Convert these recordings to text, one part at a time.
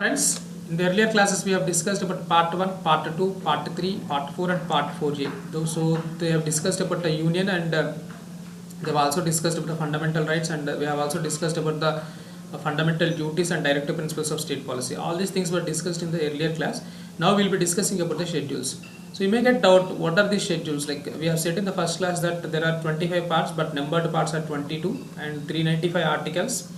Friends, in the earlier classes we have discussed about part 1, part 2, part 3, part 4 and part 4J. So they have discussed about the union and they have also discussed about the fundamental rights and we have also discussed about the fundamental duties and directive principles of state policy. All these things were discussed in the earlier class. Now we will be discussing about the schedules. So you may get doubt what are these schedules. Like we have said in the first class that there are 25 parts but numbered parts are 22 and 395 articles.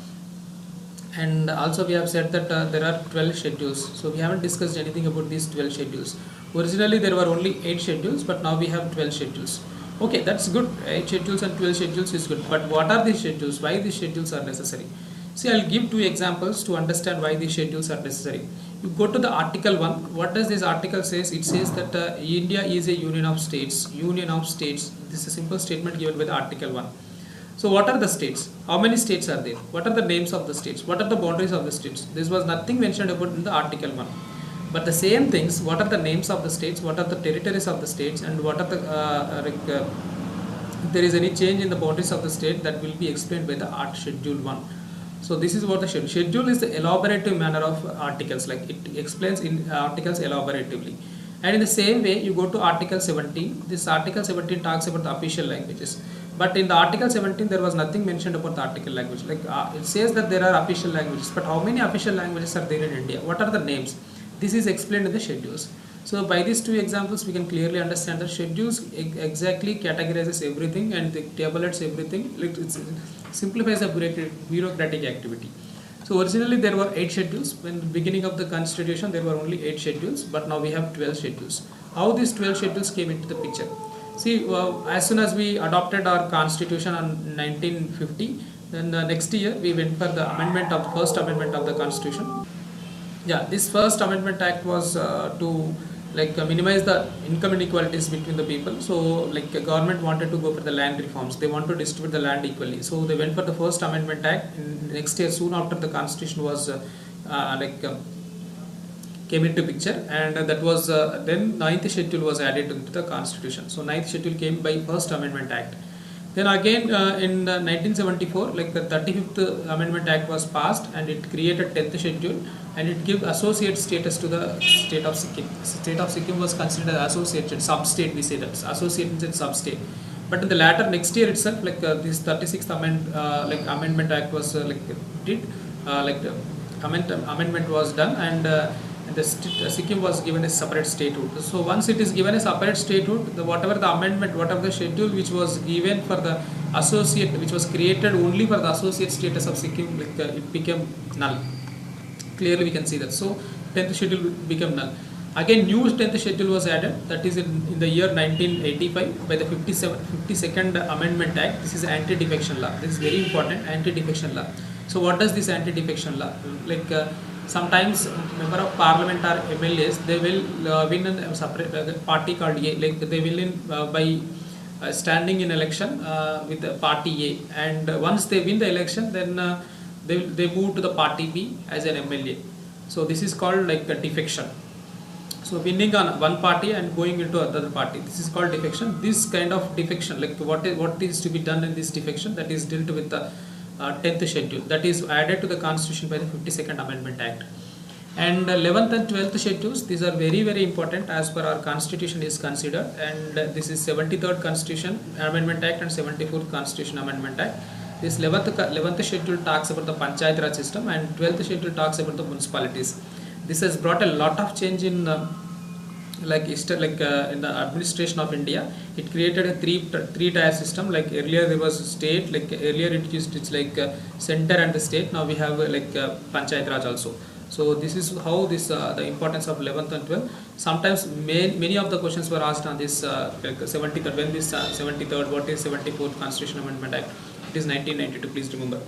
And also we have said that there are 12 schedules. So we haven't discussed anything about these 12 schedules. Originally there were only 8 schedules but now we have 12 schedules. Okay, that's good. 8 schedules and 12 schedules is good. But what are these schedules? Why these schedules are necessary? See, I'll give 2 examples to understand why these schedules are necessary. You go to the article 1. What does this article says? It says that India is a union of states. Union of states. This is a simple statement given by the article 1. So what are the states? How many states are there? What are the names of the states? What are the boundaries of the states? This was nothing mentioned about in the article 1. But the same things, what are the names of the states? What are the territories of the states? And what are the, if there is any change in the boundaries of the state, that will be explained by the schedule 1. So this is what the schedule. Schedule is the elaborative manner of articles, like it explains in articles elaboratively. And in the same way, you go to article 17. This article 17 talks about the official languages. But in the article 17, there was nothing mentioned about the article language. Like it says that there are official languages, but how many official languages are there in India? What are the names? This is explained in the schedules. So by these 2 examples, we can clearly understand that schedules exactly categorizes everything and tabulates everything. Like it simplifies the bureaucratic activity. So originally there were 8 schedules. When the beginning of the constitution, there were only 8 schedules, but now we have 12 schedules. How these 12 schedules came into the picture? See, as soon as we adopted our constitution on 1950, then next year we went for the amendment of the first amendment of the constitution. Yeah, this first amendment act was to minimize the income inequalities between the people. So the government wanted to go for the land reforms. They want to distribute the land equally. So they went for the first amendment act. Next year, soon after the constitution was came into picture, and that was then 9th schedule was added into the constitution. So 9th schedule came by first amendment act. Then again in 1974, the 35th amendment act was passed and it created 10th schedule and it gave associate status to the state of Sikkim. State of Sikkim was considered associated sub-state, we say that associated and sub-state. But in the latter next year itself, this 36th amendment act was amendment was done, and Sikkim was given a separate statehood. So once it is given a separate statehood, whatever the amendment, whatever the schedule which was given for the associate, which was created only for the associate status of Sikkim, it became null. Clearly we can see that. So 10th schedule became null. Again new 10th schedule was added, that is in the year 1985 by the 52nd Amendment Act. This is anti-defection law. This is very important, anti-defection law. So what does this anti-defection law? Sometimes member of parliament or MLAs, they will win in a separate party called A. They will win by standing in election with the party A, and once they win the election, then they move to the party B as an MLA. So this is called a defection. So winning on one party and going into another party, this is called defection. This kind of defection, what is to be done in this defection, that is dealt with the 10th schedule, that is added to the constitution by the 52nd Amendment Act. And 11th and 12th schedules, these are very very important as per our constitution is considered, and this is 73rd Constitution Amendment Act and 74th Constitution Amendment Act. This 11th schedule talks about the Panchayat Raj system and 12th schedule talks about the municipalities. This has brought a lot of change in in the administration of India. It created a three tier system. Earlier there was state, earlier it's center and the state. Now we have Panchayat Raj also. So this is how this the importance of 11th and 12th. Sometimes many of the questions were asked on this 73rd. When this 73rd, what is 74th Constitution Amendment Act? It is 1992. Please remember.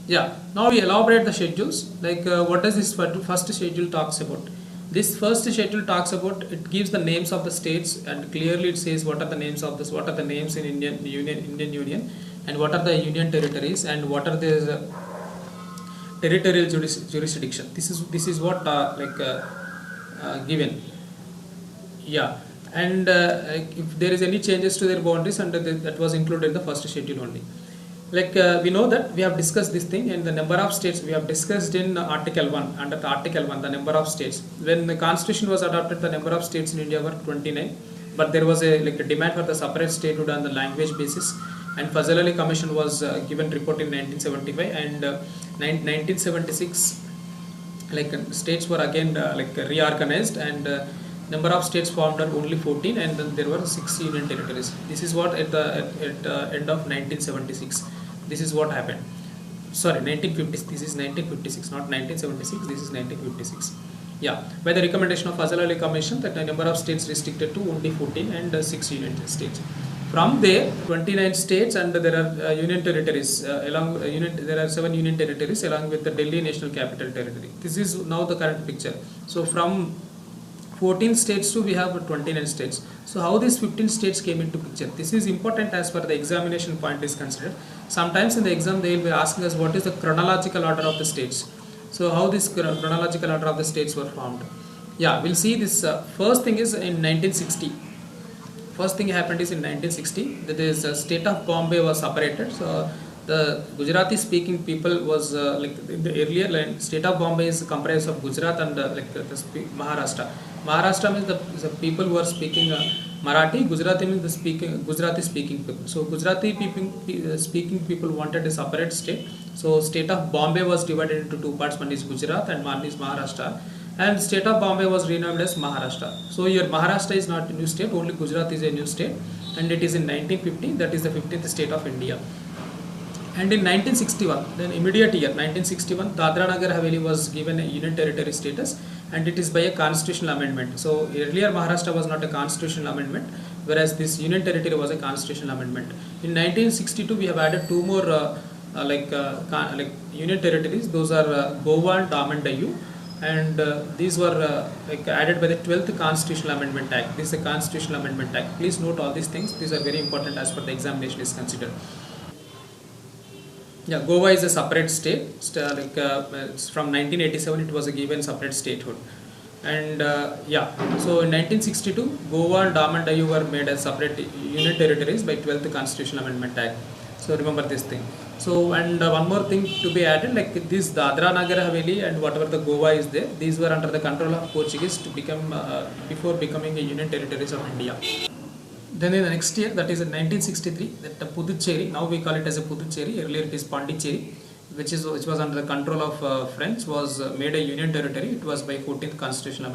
Yeah. Now we elaborate the schedules. What does this first schedule talks about? This first schedule talks about, it gives the names of the states and clearly it says what are the names of this, what are the names in Indian Union, and what are the union territories and what are the territorial jurisdiction. This is what given. Yeah, and if there is any changes to their boundaries, and that was included in the first schedule only. We know that we have discussed this thing, and the number of states we have discussed in article 1. Under the article 1, the number of states, when the constitution was adopted, the number of states in India were 29, but there was a demand for the separate statehood on the language basis, and Fazal Ali commission was given report in 1975, and 1976 states were again reorganized, and number of states formed are only 14, and then there were 6 union territories. This is what at the end of 1976, this is what happened. Sorry, 1950, this is 1956, not 1976, this is 1956. Yeah, by the recommendation of Fazal Ali commission, that the number of states restricted to only 14 and 6 union states. From there, 29 states, and there are union territories there are 7 union territories along with the Delhi National Capital Territory. This is now the current picture. So from 14 states to we have 29 states. So how these 15 states came into picture? This is important as far the examination point is considered. Sometimes in the exam they will be asking us what is the chronological order of the states. So how this chronological order of the states were formed? Yeah, we'll see this. First thing is in 1960. First thing happened is in 1960, that is state of Bombay was separated. So the Gujarati speaking people was in the earlier line, state of Bombay is comprised of Gujarat and Maharashtra. Maharashtra means the people who are speaking Marathi. Gujarati means the Gujarati speaking people. So Gujarati speaking people wanted a separate state. So state of Bombay was divided into 2 parts. One is Gujarat and one is Maharashtra. And state of Bombay was renamed as Maharashtra. So here Maharashtra is not a new state, only Gujarat is a new state, and it is in 1950, that is the 15th state of India. And in 1961, then immediate year 1961, Dadra Nagar Haveli was given a union territory status, and it is by a constitutional amendment. So earlier Maharashtra was not a constitutional amendment, whereas this union territory was a constitutional amendment. In 1962, we have added 2 more union territories. Those are Goa and Dam and Diu. And these were added by the 12th Constitutional Amendment Act. This is a Constitutional Amendment Act. Please note all these things. These are very important as per the examination is considered. Yeah, Goa is a separate state. From 1987, it was a given separate statehood. And so in 1962, Goa and Dam and Diu were made as separate union territories by 12th Constitutional Amendment Act. So remember this thing. So and one more thing to be added, this Dadra Nagar Haveli and whatever the Goa is there, these were under the control of Portuguese to become before becoming a union territories of India. Then in the next year, that is in 1963, that Puducherry, now we call it as a Puducherry, earlier it is Pondicherry, which was under the control of French, was made a union territory. It was by 14th Constitutional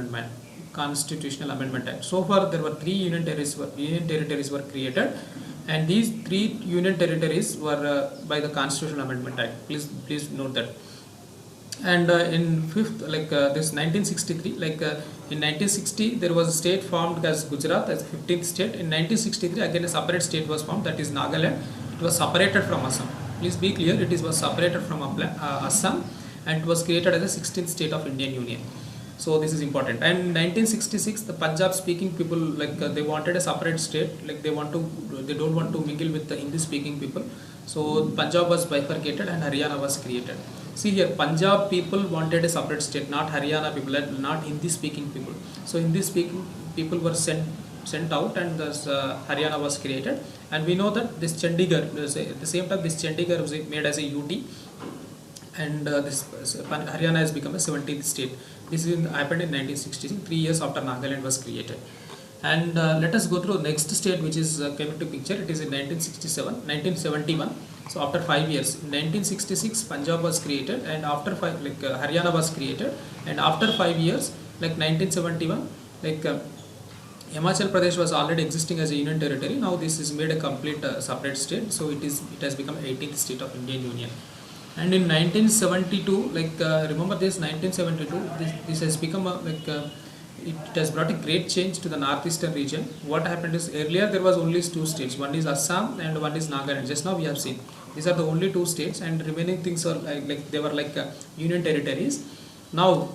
Amendment Act. So far there were 3 union territories were created, and these 3 union territories were by the Constitutional Amendment Act. Please note that. And in 5th, this 1963, in 1960 there was a state formed as Gujarat as 15th state. In 1963 again a separate state was formed, that is Nagaland. It was separated from Assam. Please be clear, it was separated from Assam, and it was created as a 16th state of Indian Union. So this is important. And in 1966, the Punjab speaking people, they wanted a separate state, they don't want to mingle with the Hindi speaking people. So Punjab was bifurcated and Haryana was created. See here, Punjab people wanted a separate state, not Haryana people, not Hindi speaking people. So Hindi speaking people were sent out, and thus Haryana was created. And we know that this Chandigarh, at the same time this Chandigarh was made as a UT, and this Haryana has become a 17th state. This happened in 1966, 3 years after Nagaland was created. And let us go through the next state which is came into picture. It is in 1971. So after 5 years, in 1966 Punjab was created, and after Haryana was created, and after 5 years, 1971, Himachal Pradesh was already existing as a union territory. Now this is made a complete separate state. So it has become 18th state of Indian Union. And in 1972, remember this 1972, this has become it has brought a great change to the northeastern region. What happened is, earlier there was only 2 states, one is Assam and one is Nagaland. Just now we have seen these are the only 2 states, and remaining things are they were union territories. Now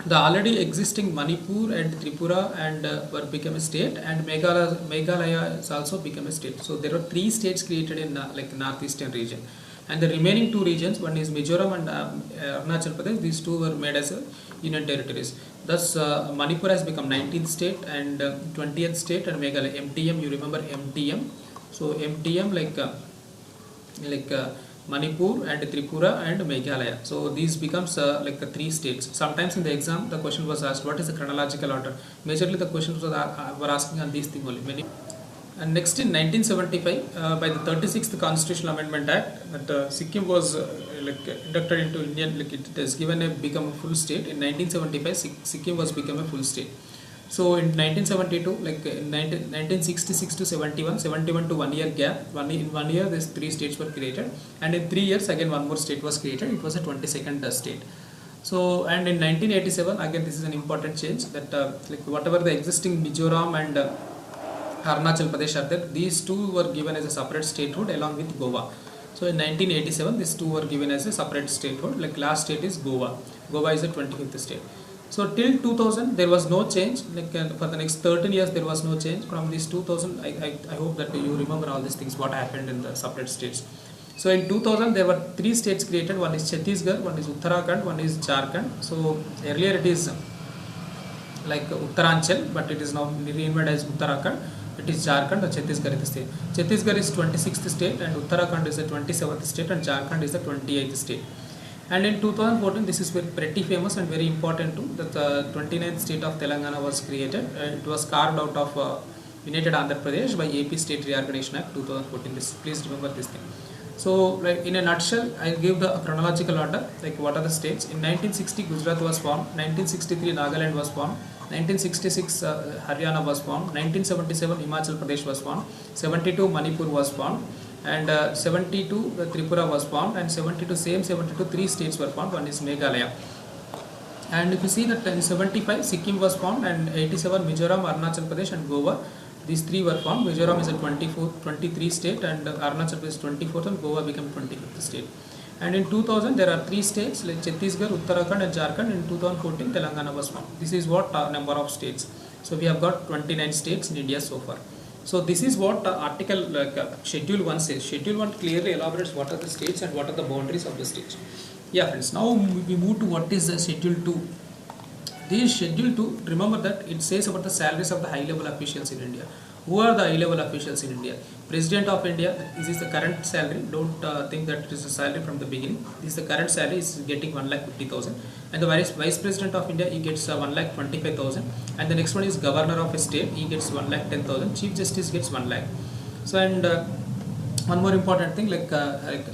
the already existing Manipur and Tripura and were become a state, and Meghalaya has also become a state. So there are 3 states created in northeastern region. And the remaining 2 regions, one is Mizoram and Arunachal Pradesh, these 2 were made as union territories. Thus Manipur has become 19th state and 20th state, and Meghalaya, MTM, you remember MTM. So MTM like Manipur and Tripura and Meghalaya. So these becomes like three states. Sometimes in the exam the question was asked what is the chronological order. Majorly the questions were asking on these things only. And next in 1975, by the 36th Constitutional Amendment Act, that Sikkim was like inducted into Indian, like it has given a become a full state. In 1975, Sikkim was become a full state. So in 1972, like in 1966 to 71, 71 to 1 year gap, in 1 year these three states were created, and in 3 years again one more state was created. It was a 22nd state. So and in 1987 again this is an important change that like whatever the existing Mizoram and Arunachal Pradesh are there, these two were given as a separate statehood along with Goa. So in 1987 these two were given as a separate statehood, like last state is Goa. Goa is the 25th state. So till 2000 there was no change, like for the next 13 years there was no change. From this 2000 I hope that you remember all these things what happened in the separate states. So in 2000 there were three states created, one is Chhattisgarh, one is Uttarakhand, one is Jharkhand. So earlier it is like Uttaranchal, but it is now renamed as Uttarakhand. It is Jharkhand and Chhattisgarh is the state. Chhattisgarh is 26th state and Uttarakhand is the 27th state and Jharkhand is the 28th state. And in 2014 this is pretty famous and very important too, that the 29th state of Telangana was created. It was carved out of United Andhra Pradesh by AP State Reorganization Act 2014. Please remember this thing. So like in a nutshell, I'll give the chronological order, like what are the states. In 1960 Gujarat was formed, 1963 Nagaland was formed, 1966 Haryana was formed, 1977 Himachal Pradesh was formed, 72 Manipur was formed, and 72 Tripura was formed, and 72 three states were formed, one is Meghalaya. And if you see that in 75 Sikkim was formed, and 87 Mizoram, Arunachal Pradesh and Goa, these three were formed. Mizoram is a 23 state and Arunachal Pradesh 24th and Goa became 25th state. And in 2000 there are three states like Chhattisgarh, Uttarakhand and Jharkhand. In 2014 Telangana was formed. This is what number of states. So we have got 29 states in India so far. So this is what article schedule 1 says. Schedule 1 clearly elaborates what are the states and what are the boundaries of the states. Yeah friends, now we move to what is the schedule 2. This schedule 2, remember that it says about the salaries of the high level officials in India. Who are the high level officials in India? President of India, this is the current salary. Don't think that it is a salary from the beginning. This is the current salary, is getting 1,50,000. And the Vice President of India, he gets 1,25,000. And the next one is Governor of a state, he gets 1,10,000. Chief Justice gets 1 lakh. So and one more important thing, like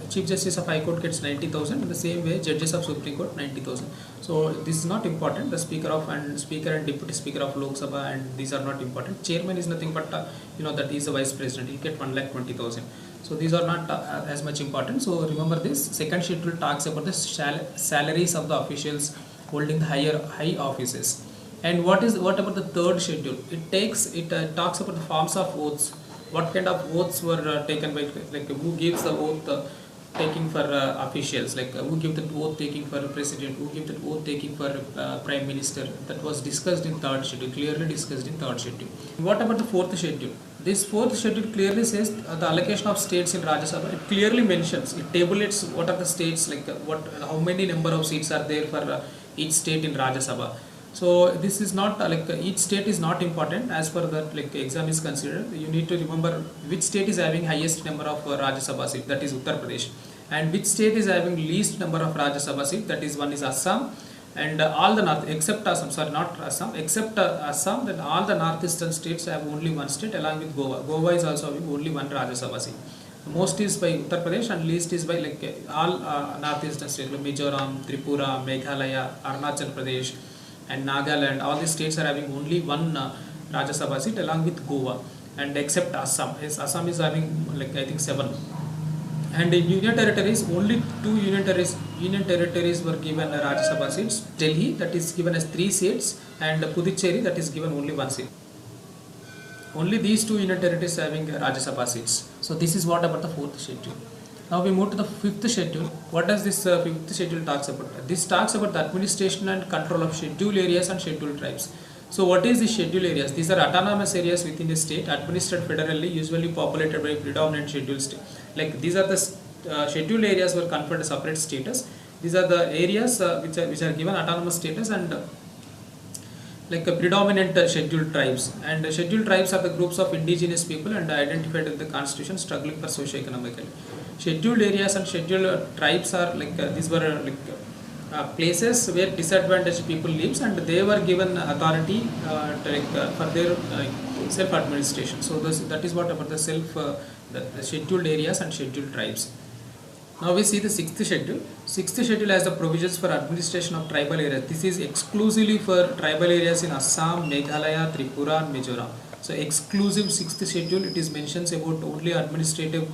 Chief Justice of High Court gets 90,000. In the same way, judges of Supreme Court 90,000. So this is not important. The Speaker and Deputy Speaker of Lok Sabha and these are not important. Chairman is nothing but that he is the Vice President. He get 1,20,000. So these are not as much important. So remember this. Second schedule talks about the salaries of the officials holding the high offices. And what about the third schedule? It talks about the forms of oaths. What kind of oaths were taken by, like who gives the oath taking for officials, like who give the oath taking for president, who give the oath taking for prime minister. That was discussed in third schedule, clearly discussed in third schedule. What about the fourth schedule? This fourth schedule clearly says the allocation of states in Rajya Sabha. It clearly mentions, it tabulates what are the states, like how many number of seats are there for each state in Rajya Sabha. So this is not like each state is not important as per that, like exam is considered. You need to remember which state is having highest number of Rajya Sabha seats, that is Uttar Pradesh, and which state is having least number of Rajya Sabha seats, that is one is Assam, and all the north except Assam, sorry not Assam, except Assam, then all the northeastern states have only one state along with Goa. Goa is also having only one Rajya Sabha seat. Most is by Uttar Pradesh and least is by like all northeastern states like Mizoram, Tripura, Meghalaya, Arunachal Pradesh and Nagaland. All these states are having only one Rajya Sabha seat along with Goa, and except Assam. Yes, Assam is having like I think 7. And in union territories, only 2 union territories were given Rajya Sabha seats. Delhi, that is given as 3 seats, and Puducherry, that is given only 1 seat. Only these 2 union territories having Rajya Sabha seats. So this is what about the 4th schedule. Now we move to the 5th schedule. What does this 5th schedule talks about? This talks about the administration and control of scheduled areas and scheduled tribes. So what is the scheduled areas? These are autonomous areas within the state administered federally, usually populated by predominant scheduled state. Like these are the scheduled areas were conferred a separate status. These are the areas which are given autonomous status, and like a predominant scheduled tribes, and scheduled tribes are the groups of indigenous people and identified in the constitution struggling for socio-economically. Scheduled areas and scheduled tribes are like these were places where disadvantaged people lives, and they were given authority for their self administration. So that is what about the the scheduled areas and scheduled tribes. Now we see the sixth schedule. Sixth schedule has the provisions for administration of tribal areas. This is exclusively for tribal areas in Assam, Meghalaya, Tripura and Mizoram. So exclusive sixth schedule, it is mentions about only administrative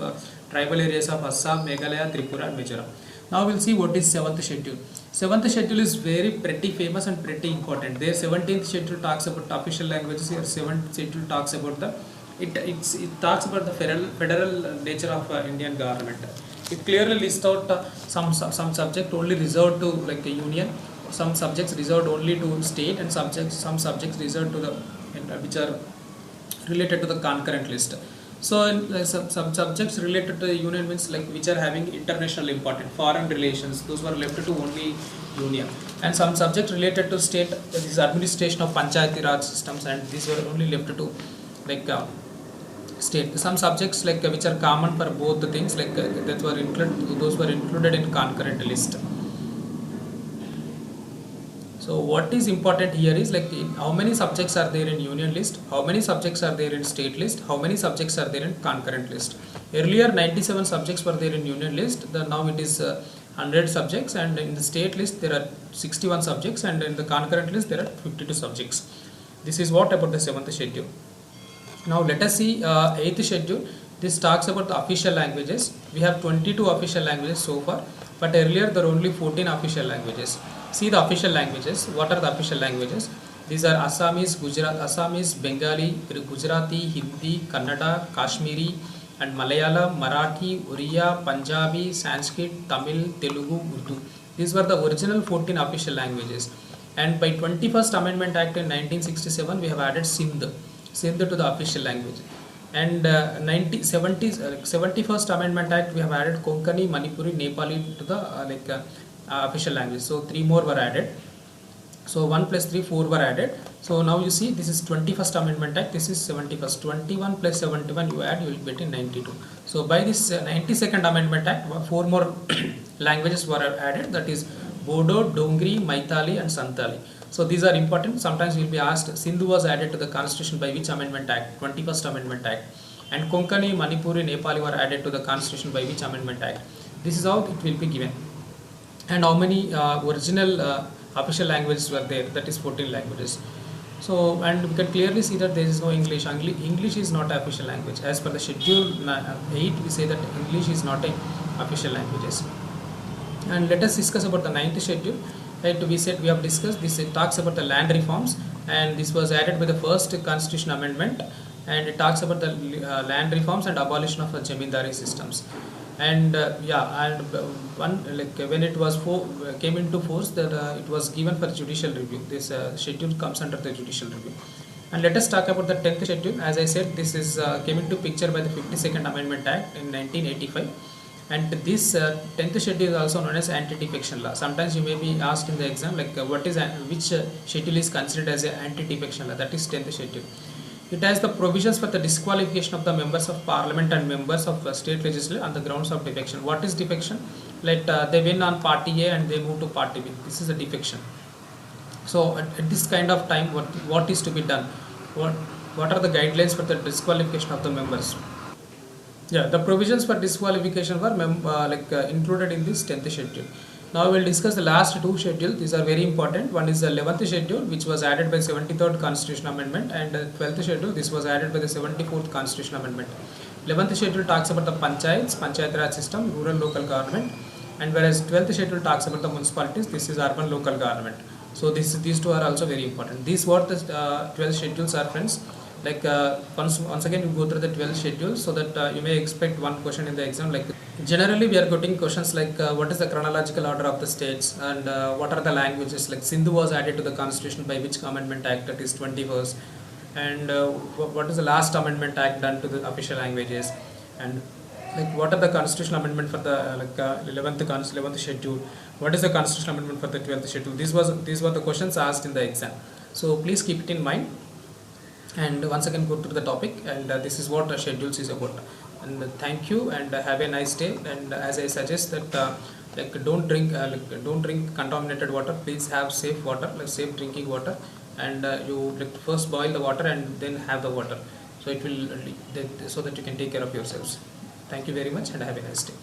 tribal areas of Assam, Meghalaya, Tripura and Mizoram. Now we'll see what is seventh schedule. Seventh schedule is very pretty famous and pretty important. Their 17th schedule talks about official languages. Here 7th schedule talks about the it talks about the federal nature of Indian government. It clearly lists out some subject only reserved to like a union, some subjects reserved only to state, and some subjects reserved to the which are related to the concurrent list. So some subjects related to the union means like which are having international important foreign relations, those were left to only union, and some subjects related to state, that is administration of panchayati raj systems, and these were only left to like state. Some subjects like which are common for both the things like that were included, those were included in concurrent list. So what is important here is like how many subjects are there in union list, how many subjects are there in state list, how many subjects are there in concurrent list. Earlier 97 subjects were there in union list, now it is 100 subjects, and in the state list there are 61 subjects, and in the concurrent list there are 52 subjects. This is what about the 7th schedule. Now let us see 8th schedule. This talks about the official languages. We have 22 official languages so far, but earlier there were only 14 official languages. See the official languages. What are the official languages? These are Assamese, Bengali, Gujarati, Hindi, Kannada, Kashmiri and Malayalam, Marathi, Oriya, Punjabi, Sanskrit, Tamil, Telugu, Urdu. These were the original 14 official languages. And by 21st Amendment Act in 1967, we have added Sindh to the official language. And 71st Amendment Act, we have added Konkani, Manipuri, Nepali to the official language. So 3 more were added. So 1 plus 3, 4 were added. So now you see this is 21st Amendment Act, this is 71st. 21 plus 71 you add, you will get in 92. So by this 92nd Amendment Act, 4 more languages were added, that is Bodo, Dongri, Maithili and Santali. So these are important. Sometimes you will be asked, Sindhu was added to the constitution by which Amendment Act? 21st Amendment Act. And Konkani, Manipuri, Nepali were added to the constitution by which Amendment Act? This is how it will be given. And how many original official languages were there? That is 14 languages. So, and we can clearly see that there is no English. English is not an official language. As per the schedule 8, we say that English is not an official language. And let us discuss about the 9th schedule. Right, we have discussed this. It talks about the land reforms, and this was added by the first constitution amendment, and it talks about the land reforms and abolition of zamindari systems. And one like when it was came into force, that it was given for judicial review. This schedule comes under the judicial review. And let us talk about the 10th schedule. As I said, this is came into picture by the 52nd Amendment Act in 1985. And this 10th schedule is also known as anti-defection law. Sometimes you may be asked in the exam like which schedule is considered as an anti-defection law. That is 10th schedule. It has the provisions for the disqualification of the members of parliament and members of state legislature on the grounds of defection. What is defection? Like they win on party A and they move to party B. This is a defection. So at this kind of time, what is to be done? What are the guidelines for the disqualification of the members? Yeah, the provisions for disqualification were included in this 10th schedule. Now we will discuss the last 2 schedules. These are very important. One is the 11th schedule, which was added by 73rd Constitution Amendment, and 12th schedule, this was added by the 74th Constitution Amendment. 11th schedule talks about the Panchayat Raj system, rural local government, and whereas 12th schedule talks about the municipalities, this is urban local government. So these 2 are also very important. These what the 12 schedules are, friends. Like once again you go through the 12 schedules, so that you may expect one question in the exam. Like generally we are getting questions like what is the chronological order of the states, and what are the languages. Like Sindhu was added to the constitution by which amendment act, that is 21st, and what is the last amendment act done to the official languages, and like what are the constitutional amendment for the 11th schedule, what is the constitutional amendment for the 12th schedule. These were the questions asked in the exam. So please keep it in mind. And once again, go to the topic, and this is what schedules is about. And thank you, and have a nice day. And as I suggest that like don't drink contaminated water. Please have safe water, like safe drinking water. And you like first boil the water and then have the water, so it will so that you can take care of yourselves. Thank you very much, and have a nice day.